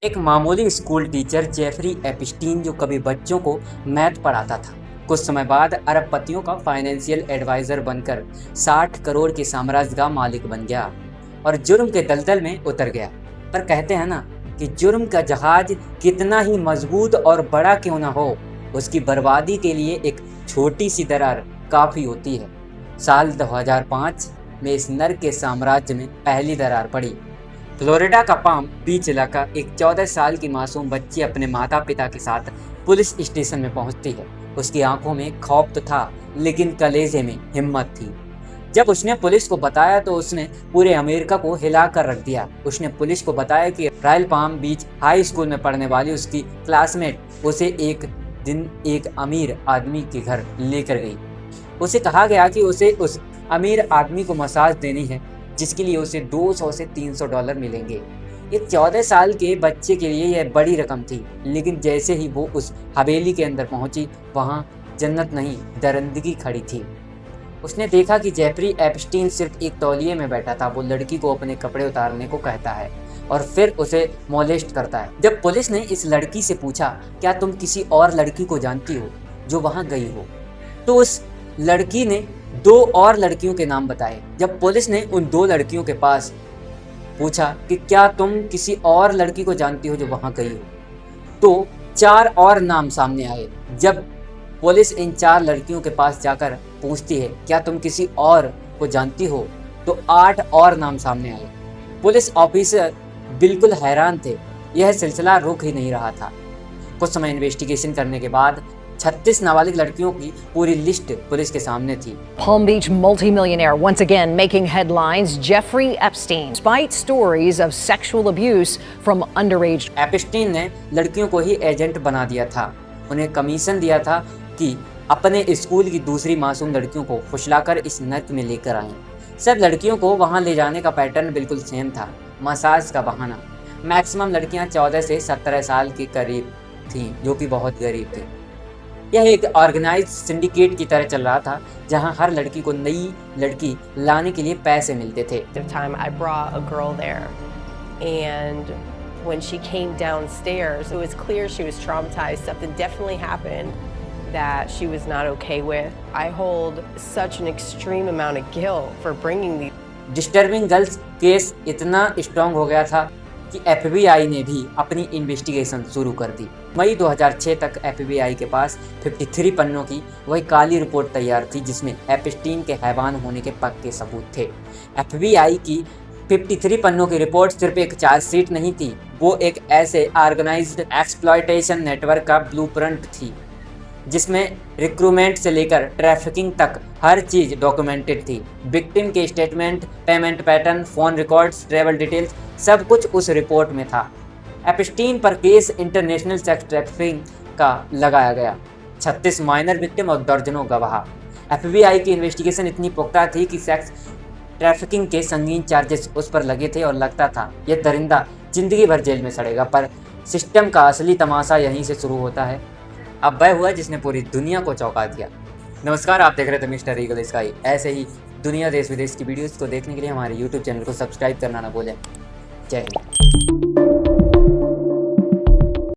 एक मामूली school teacher Jeffrey Epstein जो कभी बच्चों को मैथ पढ़ाता था, कुछ समय बाद अरबपतियों का फाइनेंशियल एडवाइजर बनकर 60 करोड़ के साम्राज्य का मालिक बन गया और जुर्म के दलदल में उतर गया। पर कहते हैं ना कि जुर्म का जहाज कितना ही मजबूत और बड़ा क्यों ना हो, उसकी बर्बादी के लिए एक छोटी सी दरार काफी होती है। साल 2005 में इस नर के साम्राज्य में पहली दरार पड़ी। फ्लोरिडा का पाम बीच इलाका एक 14 साल की मासूम बच्ची अपने माता पिता के साथ पुलिस स्टेशन में पहुंचती है। उसकी आंखों में खौफ तो था, लेकिन कलेजे में हिम्मत थी। जब उसने पुलिस को बताया तो उसने पूरे अमेरिका को हिला कर रख दिया। उसने पुलिस को बताया कि रॉयल पाम बीच हाई स्कूल में पढ़ने वाली उसकी क्लासमेट उसे एक दिन एक अमीर आदमी के घर लेकर गई। उसे कहा गया कि उसे उस अमीर आदमी को मसाज देनी है, जिसके लिए उसे 200 से 300 डॉलर मिलेंगे। एक 14 साल के बच्चे के लिए यह बड़ी रकम थी, लेकिन जैसे ही वो उस हवेली के अंदर पहुंची, वहां जन्नत नहीं दरिंदगी खड़ी थी। उसने देखा कि जेफरी एप्स्टीन सिर्फ एक तौलिए में बैठा था। वो लड़की को अपने कपड़े उतारने को कहता है और फिर उसे मोलेस्ट करता है। जब पुलिस ने इस लड़की से पूछा, क्या तुम किसी और लड़की को जानती हो जो वहां गई हो, तो उस लड़की ने 2 और लड़कियों के नाम बताए। जब पुलिस ने उन 2 लड़कियों के पास पूछा कि क्या तुम किसी और लड़की को जानती हो जो वहां गई हो, तो 4 और नाम सामने आए। जब पुलिस इन 4 लड़कियों के पास जाकर पूछती है क्या तुम किसी और को जानती हो, तो 8 और नाम सामने आए। पुलिस ऑफिसर बिल्कुल हैरान थे, यह सिलसिला रुक ही नहीं रहा था। कुछ समय इन्वेस्टिगेशन करने के बाद 36 नाबालिग लड़कियों की पूरी लिस्ट पुलिस के सामने थी। Palm Beach multimillionaire once again making headlines. Jeffrey Epstein, despite stories of sexual abuse from underage. Epstein ने लड़कियों को ही एजेंट बना दिया था। उन्हें कमीशन दिया था कि अपने स्कूल की दूसरी मासूम लड़कियों को फुसलाकर इस नर्क में लेकर आएं। सब लड़कियों को वहां ले जाने का पैटर्न बिल्कुल सेम था, मसाज का बहाना। मैक्सिमम लड़कियां 14 से 17 साल के करीब थीं, जो कि बहुत गरीब थी। यह एक ऑर्गेनाइज्ड सिंडिकेट की तरह चल रहा था, जहां हर लड़की को नई लड़की लाने के लिए पैसे मिलते थे। Time I brought a girl there, and when she came downstairs, it was clear she was traumatized. Something definitely happened that she was not okay with. I hold such an extreme amount of guilt for bringing these. Disturbing girls case इतना strong हो गया था कि FBI ने भी अपनी investigation शुरू कर दी। मई 2006 तक FBI के पास 53 पन्नों की वही काली रिपोर्ट तैयार थी, जिसमें एप्स्टीन के हैवान होने के पक्के सबूत थे। FBI की 53 पन्नों की रिपोर्ट सिर्फ एक चार्जशीट नहीं थी, वो एक ऐसे ऑर्गेनाइज्ड एक्सप्लॉयटेशन नेटवर्क का ब्लूप्रिंट थी, जिसमें रिक्रूटमेंट से लेकर ट्रैफिकिंग तक हर चीज डॉक्यूमेंटेड थी। विक्टिम के statement, payment pattern, phone records, travel details, सब कुछ उस रिपोर्ट में था। एप्स्टीन पर केस इंटरनेशनल सेक्स ट्रैफिकिंग का लगाया गया। 36 माइनर विक्टिम और दर्जनों गवाह। FBI की इन्वेस्टिगेशन इतनी पुख्ता थी कि सेक्स ट्रैफिकिंग के संगीन चार्जेस उस पर लगे थे और लगता था यह दरिंदा जिंदगी भर जेल में सड़ेगा। पर सिस्टम का असली तमाशा यहीं से शुरू होता है। अब वह हुआ जिसने पूरी दुनिया को चौंका दिया। नमस्कार, आप देख रहे थे मिस्टर ईगल स्काई। ऐसे ही दुनिया देश विदेश की वीडियोस को देखने के लिए हमारे YouTube चैनल को सब्सक्राइब करना ना भूलें। जय हिंद।